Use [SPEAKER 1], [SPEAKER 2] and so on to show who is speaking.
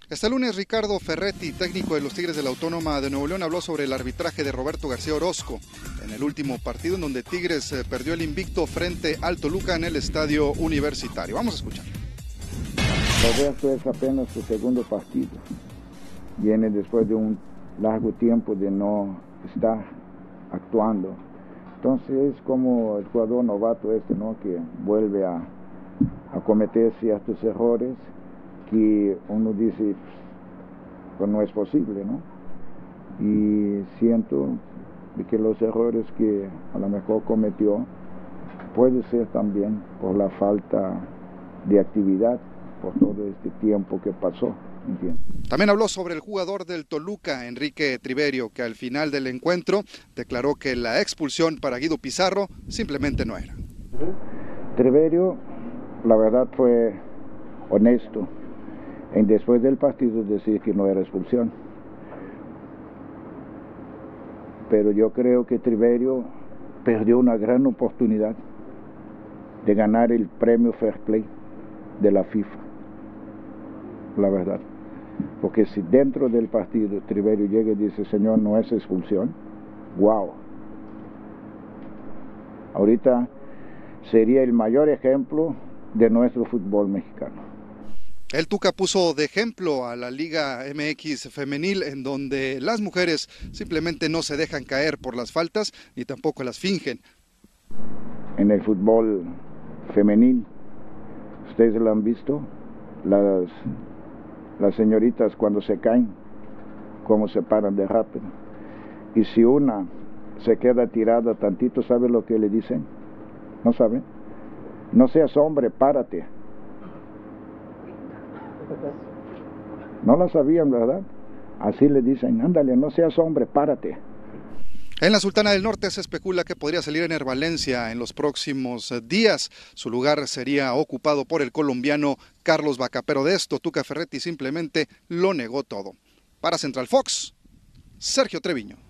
[SPEAKER 1] Este lunes, Ricardo Ferretti, técnico de los Tigres de la Autónoma de Nuevo León, habló sobre el arbitraje de Roberto García Orozco en el último partido en donde Tigres perdió el invicto frente al Toluca en el Estadio Universitario. Vamos a escuchar.
[SPEAKER 2] Roberto es apenas su segundo partido. Viene después de un largo tiempo de no estar actuando. Entonces es como el jugador novato ¿no? Que vuelve a cometer ciertos errores que uno dice, pues no es posible, ¿no? Y siento que los errores que a lo mejor cometió puede ser también por la falta de actividad, por todo este tiempo que pasó. ¿Entiendes?
[SPEAKER 1] También habló sobre el jugador del Toluca, Enrique Triverio, que al final del encuentro declaró que la expulsión para Guido Pizarro simplemente no era.
[SPEAKER 2] Triverio, la verdad, fue honesto en después del partido decir que no era expulsión. Pero yo creo que Triverio perdió una gran oportunidad de ganar el premio Fair Play de la FIFA, la verdad. Porque si dentro del partido Triverio llega y dice, señor, no es expulsión, wow. Ahorita sería el mayor ejemplo de nuestro fútbol mexicano.
[SPEAKER 1] El Tuca puso de ejemplo a la Liga MX femenil, en donde las mujeres simplemente no se dejan caer por las faltas ni tampoco las fingen.
[SPEAKER 2] En el fútbol femenil, ustedes lo han visto, las señoritas cuando se caen, cómo se paran de rápido. Y si una se queda tirada tantito, ¿sabe lo que le dicen? ¿No saben? No seas hombre, párate. No la sabían, ¿verdad? Así le dicen, ándale, no seas hombre, párate.
[SPEAKER 1] En la Sultana del Norte se especula que podría salir Ener Valencia en los próximos días. Su lugar sería ocupado por el colombiano Carlos Vaca, pero de esto Tuca Ferretti simplemente lo negó todo. Para Central Fox, Sergio Treviño.